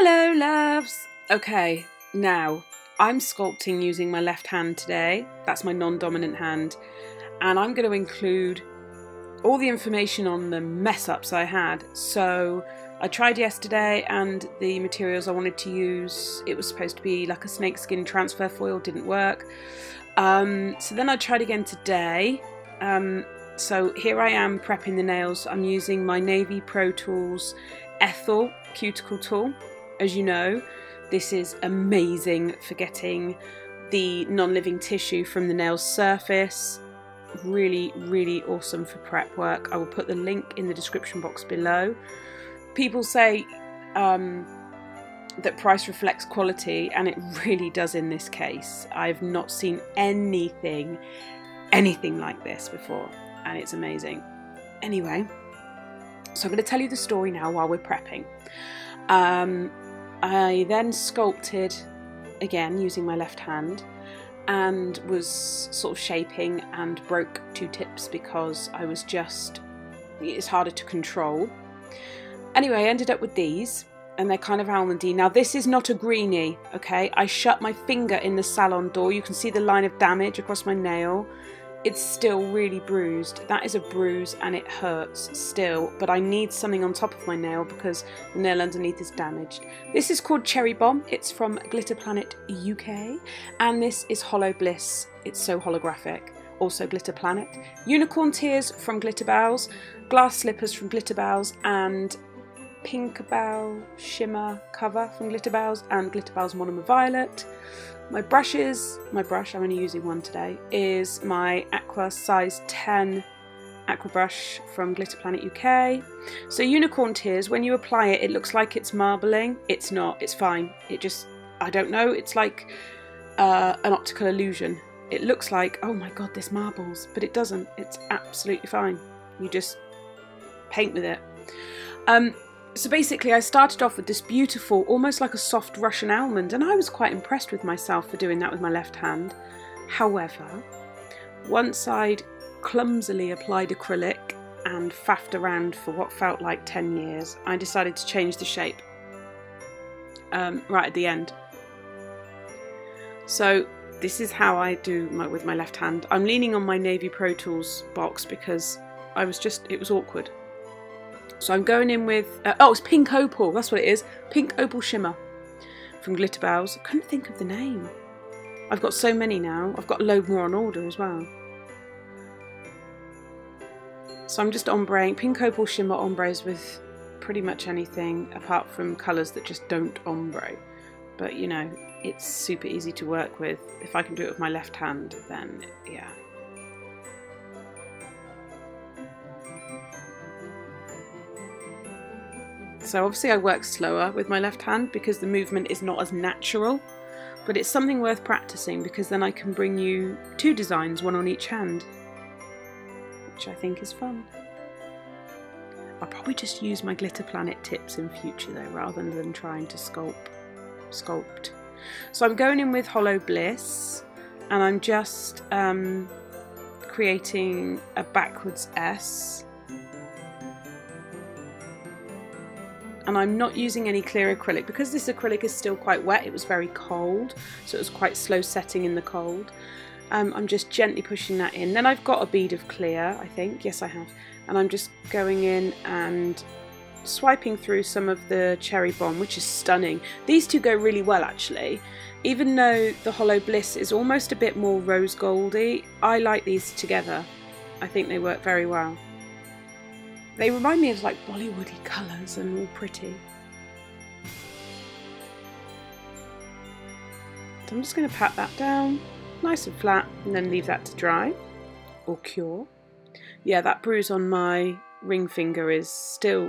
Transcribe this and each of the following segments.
Hello loves! Okay, now I'm sculpting using my left hand today. That's my non-dominant hand. And I'm going to include all the information on the mess ups I had. So I tried yesterday and the materials I wanted to use, it was supposed to be like a snakeskin transfer foil, didn't work. So then I tried again today. So here I am prepping the nails. I'm using my navy Pro Tools Ethel cuticle tool. As you know, this is amazing for getting the non-living tissue from the nail's surface. Really, really awesome for prep work. I will put the link in the description box below. People say that price reflects quality, and it really does in this case. I've not seen anything like this before, and it's amazing. Anyway, so I'm going to tell you the story now while we're prepping. I then sculpted again using my left hand and was sort of shaping and broke two tips because it's harder to control. Anyway, I ended up with these, and they're kind of almondy. Now this is not a greenie, okay? I shut my finger in the salon door. You can see the line of damage across my nail. It's still really bruised. That is a bruise and it hurts still, but I need something on top of my nail because the nail underneath is damaged. This is called Cherry Bomb. It's from Glitter Planet UK, and this is Holo Bliss. It's so holographic. Also Glitter Planet. Unicorn Tears from Glitterbels, Glass Slippers from Glitterbels, and Pinkabell Shimmer Cover from Glitterbels, and Glitterbels Monomer Violet. My brushes, I'm only using one today, is my Aqua size 10 Aqua brush from Glitter Planet UK. So Unicorn Tears, when you apply it, it looks like it's marbling. It's not, it's fine. It just, I don't know, it's like an optical illusion. It looks like, oh my god, this marbles, but it doesn't. It's absolutely fine. You just paint with it. So basically I started off with this beautiful, almost like a soft Russian almond, and I was quite impressed with myself for doing that with my left hand. However, once I'd clumsily applied acrylic and faffed around for what felt like 10 years, I decided to change the shape right at the end. So this is how I do with my left hand. I'm leaning on my Navy Pro Tools box because it was awkward. So I'm going in with, oh, it's Pink Opal, that's what it is. Pink Opal Shimmer from Glitterbels. I couldn't think of the name. I've got so many now. I've got a load more on order as well. So I'm just ombreing, Pink Opal Shimmer ombres with pretty much anything apart from colours that just don't ombre. But you know, it's super easy to work with. If I can do it with my left hand, then yeah. So obviously I work slower with my left hand because the movement is not as natural, but it's something worth practicing because then I can bring you two designs, one on each hand, which I think is fun. I'll probably just use my Glitter Planet tips in future though, rather than trying to sculpt. So I'm going in with Holo Bliss, and I'm just creating a backwards S. And I'm not using any clear acrylic because this acrylic is still quite wet. It was very cold, so it was quite slow setting in the cold. I'm just gently pushing that in. Then I've got a bead of clear, I think. Yes, I have. And I'm just going in and swiping through some of the Cherry Bomb, which is stunning. These two go really well, actually. Even though the Holo Bliss is almost a bit more rose goldy, I like these together. I think they work very well. They remind me of like Bollywoody colours and all pretty. So I'm just going to pat that down nice and flat and then leave that to dry or cure. Yeah, that bruise on my ring finger is still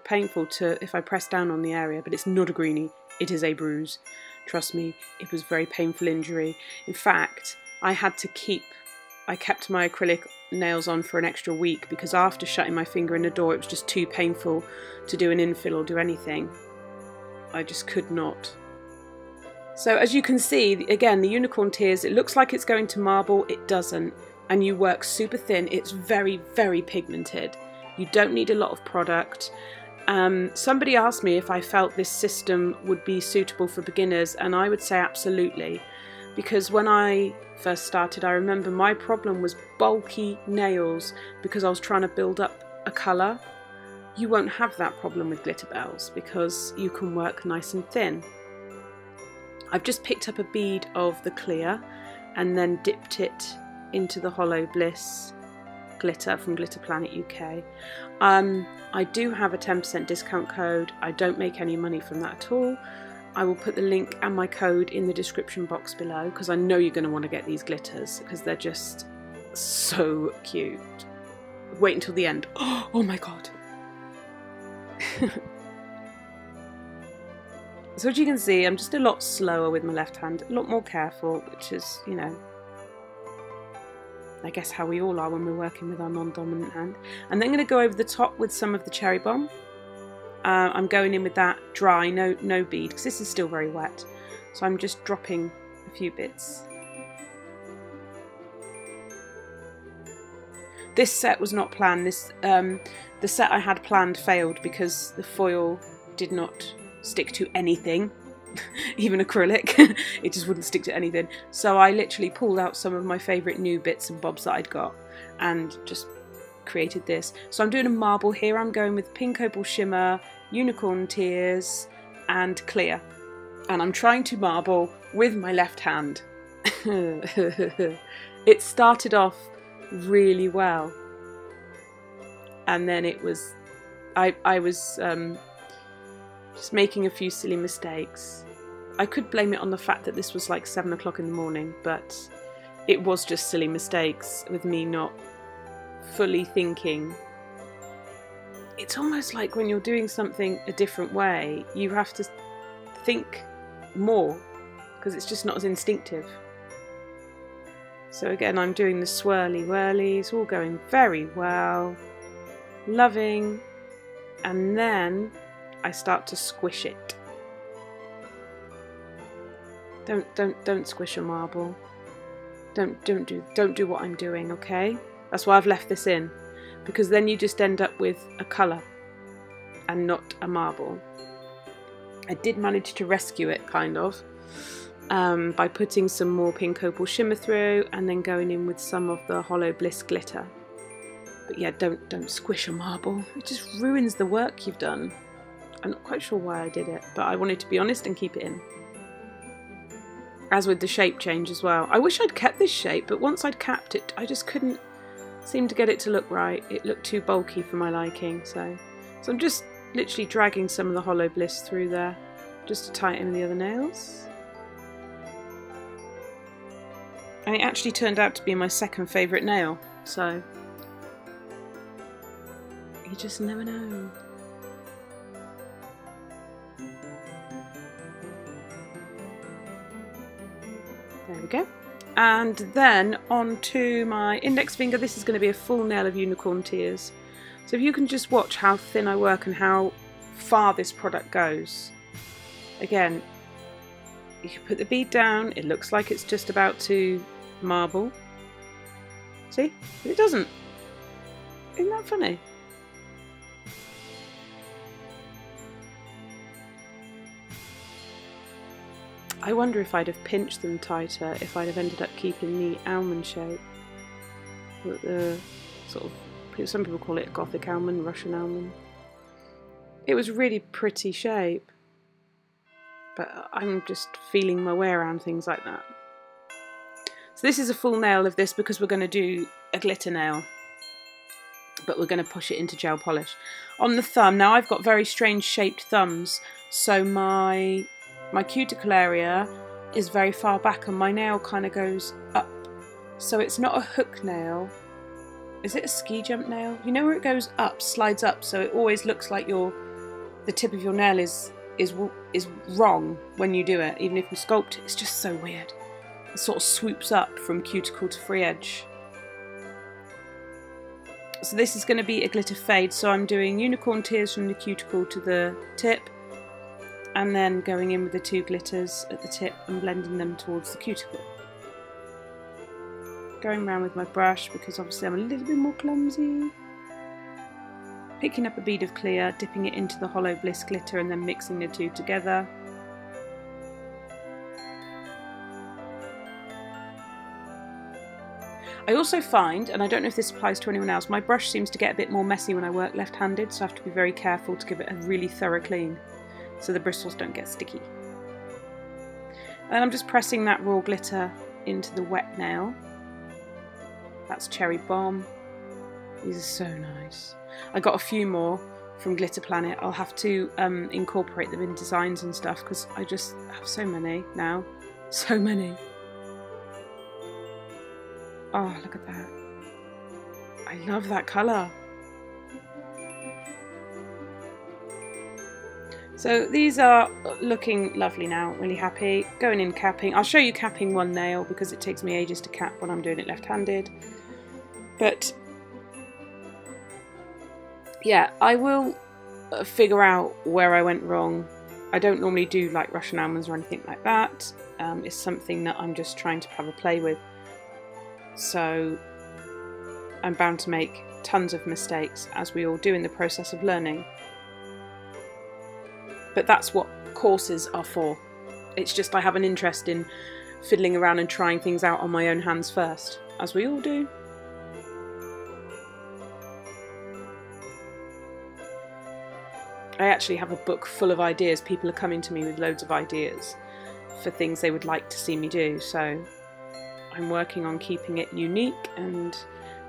painful if I press down on the area, but it's not a greenie, it is a bruise. Trust me, it was a very painful injury. In fact, I kept my acrylic nails on for an extra week because after shutting my finger in the door it was just too painful to do an infill or do anything. I just could not. So as you can see, again, the Unicorn Tears, it looks like it's going to marble, it doesn't. And you work super thin, it's very, very pigmented. You don't need a lot of product. Somebody asked me if I felt this system would be suitable for beginners, and I would say absolutely, because when I first started, I remember my problem was bulky nails because I was trying to build up a colour. You won't have that problem with Glitterbels because you can work nice and thin. I've just picked up a bead of the clear and then dipped it into the Holo Bliss glitter from Glitter Planet UK. I do have a 10% discount code. I don't make any money from that at all. I will put the link and my code in the description box below because I know you're going to want to get these glitters because they're just so cute. Wait until the end. Oh my god. So as you can see, I'm just a lot slower with my left hand, a lot more careful, which is, you know, I guess how we all are when we're working with our non-dominant hand. And then I'm going to go over the top with some of the cherry bomb. I'm going in with that dry, no bead, because this is still very wet. So I'm just dropping a few bits. This set was not planned. The set I had planned failed because the foil did not stick to anything, even acrylic. It just wouldn't stick to anything. So I literally pulled out some of my favourite new bits and bobs that I'd got and just created this. So I'm doing a marble here. I'm going with pink opal shimmer, unicorn tears and clear, and I'm trying to marble with my left hand. It started off really well, and then it was I was just making a few silly mistakes. I could blame it on the fact that this was like 7 o'clock in the morning, but it was just silly mistakes with me not fully thinking. It's almost like when you're doing something a different way, you have to think more because it's just not as instinctive. So again, I'm doing the swirly whirly. It's all going very well, loving, and then I start to squish it. Don't squish a marble. Don't do what I'm doing, okay? That's why I've left this in, because then you just end up with a colour and not a marble. I did manage to rescue it, kind of, by putting some more pink opal shimmer through and then going in with some of the Holo Bliss glitter. But yeah, don't squish a marble. It just ruins the work you've done. I'm not quite sure why I did it, but I wanted to be honest and keep it in. As with the shape change as well. I wish I'd kept this shape, but once I'd capped it, I just couldn't seem to get it to look right. It looked too bulky for my liking, so I'm just literally dragging some of the Holo Bliss through there, just to tighten the other nails. And it actually turned out to be my second favourite nail, so you just never know. There we go. And then onto my index finger. This is going to be a full nail of unicorn tears. So if you can just watch how thin I work and how far this product goes. Again, you can put the bead down. It looks like it's just about to marble. See? But it doesn't. Isn't that funny? I wonder if I'd have pinched them tighter if I'd have ended up keeping the almond shape. The sort of, some people call it Gothic almond, Russian almond. It was a really pretty shape, but I'm just feeling my way around things like that. So this is a full nail of this because we're going to do a glitter nail, but we're going to push it into gel polish. On the thumb, now I've got very strange shaped thumbs, so my cuticle area is very far back and my nail kind of goes up. So it's not a hook nail. Is it a ski jump nail? You know where it goes up, slides up, so it always looks like the tip of your nail is wrong when you do it, even if you sculpt it. It's just so weird. It sort of swoops up from cuticle to free edge. So this is going to be a glitter fade, so I'm doing unicorn tears from the cuticle to the tip, and then going in with the two glitters at the tip and blending them towards the cuticle. Going around with my brush because obviously I'm a little bit more clumsy. picking up a bead of clear, dipping it into the Holo Bliss glitter and then mixing the two together. I also find, and I don't know if this applies to anyone else, my brush seems to get a bit more messy when I work left-handed, so I have to be very careful to give it a really thorough clean so the bristles don't get sticky. And I'm just pressing that raw glitter into the wet nail. That's Cherry Bomb. These are so nice. I got a few more from Glitter Planet. I'll have to incorporate them in designs and stuff because I just have so many now. So many. Oh, look at that. I love that colour. So these are looking lovely now, really happy. Going in capping. I'll show you capping one nail because it takes me ages to cap when I'm doing it left-handed. But yeah, I will figure out where I went wrong. I don't normally do like Russian almonds or anything like that. It's something that I'm just trying to have a play with. So I'm bound to make tons of mistakes, as we all do in the process of learning. But that's what courses are for. It's just I have an interest in fiddling around and trying things out on my own hands first, as we all do. I actually have a book full of ideas. People are coming to me with loads of ideas for things they would like to see me do, so I'm working on keeping it unique and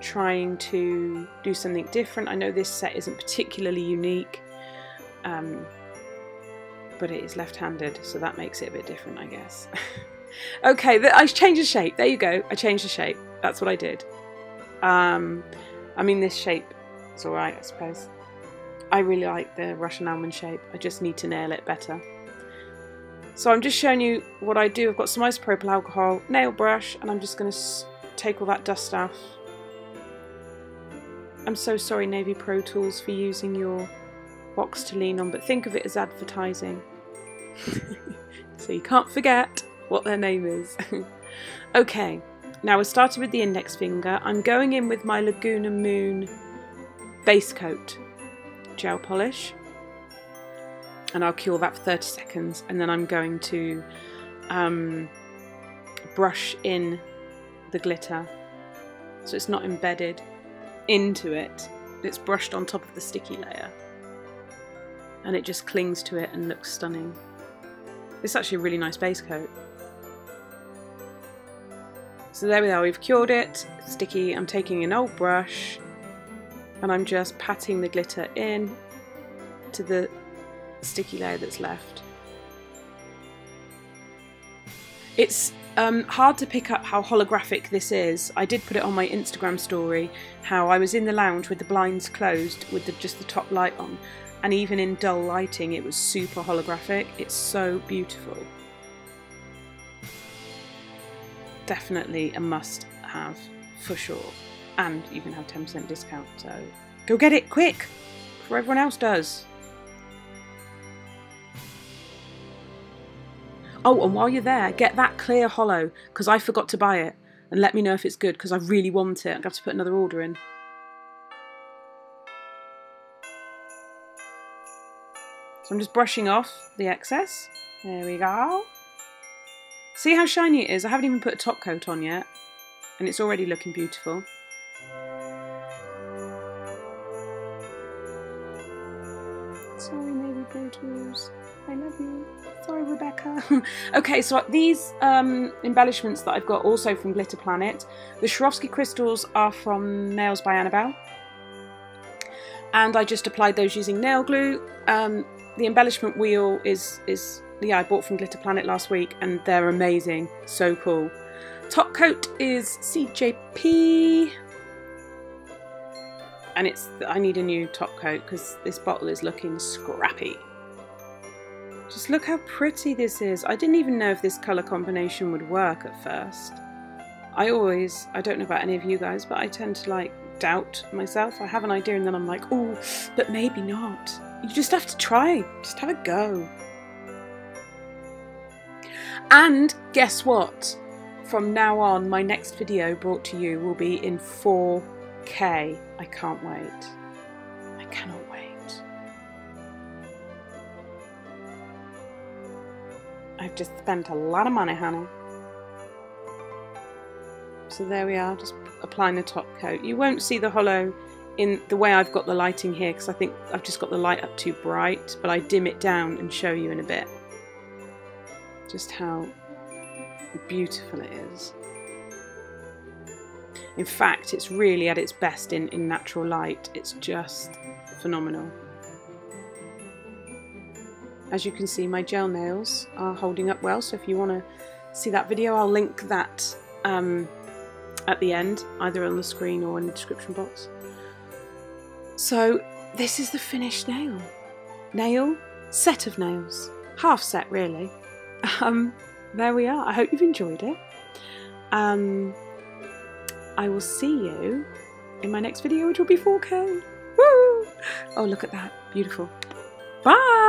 trying to do something different. I know this set isn't particularly unique, but it is left-handed, so that makes it a bit different, I guess. Okay, I changed the shape. There you go. I changed the shape. That's what I did. I mean, this shape is alright, I suppose. I really like the Russian almond shape. I just need to nail it better. So I'm just showing you what I do. I've got some isopropyl alcohol, nail brush, and I'm just going to take all that dust off. I'm so sorry, Navy Pro Tools, for using your box to lean on, but think of it as advertising. So you can't forget what their name is. Okay, now we're starting with the index finger. I'm going in with my Laguna Moon base coat gel polish, and I'll cure that for 30 seconds, and then I'm going to brush in the glitter so it's not embedded into it, it's brushed on top of the sticky layer and it just clings to it and looks stunning. It's actually a really nice base coat. So there we are, we've cured it, it's sticky. I'm taking an old brush and I'm just patting the glitter in to the sticky layer that's left. It's hard to pick up how holographic this is. I did put it on my Instagram story, how I was in the lounge with the blinds closed with just the top light on, and even in dull lighting it was super holographic. It's so beautiful. Definitely a must have for sure. And you can have 10% discount, so go get it quick before everyone else does. Oh, and while you're there, get that clear Holo, because I forgot to buy it, and let me know if it's good, because I really want it. I'm going to have to put another order in. So I'm just brushing off the excess. There we go. See how shiny it is? I haven't even put a top coat on yet, and it's already looking beautiful. Sorry, Navy Pro Tools. I love you. Sorry, Rebecca. Okay, so these embellishments that I've got also from Glitter Planet. The Swarovski crystals are from Nails by Annabelle. And I just applied those using nail glue. The embellishment wheel is I bought from Glitter Planet last week, and they're amazing. So cool. Top coat is CJP. And I need a new top coat because this bottle is looking scrappy. Just look how pretty this is. I didn't even know if this colour combination would work at first. I don't know about any of you guys, but I tend to like doubt myself. I have an idea and then I'm like, oh, but maybe not. You just have to try. Just have a go. And guess what? From now on, my next video brought to you will be in 4K. I can't wait. I cannot wait. I've just spent a lot of money, honey. So there we are, just applying the top coat. You won't see the holo in the way I've got the lighting here because I think I've just got the light up too bright, but I dim it down and show you in a bit just how beautiful it is. In fact, it's really at its best in natural light. It's just phenomenal. As you can see, my gel nails are holding up well, so if you want to see that video, I'll link that at the end, either on the screen or in the description box. So this is the finished set of nails, half set really. There we are. I hope you've enjoyed it. I will see you in my next video, which will be 4K. Woo! Oh, look at that. Beautiful. Bye!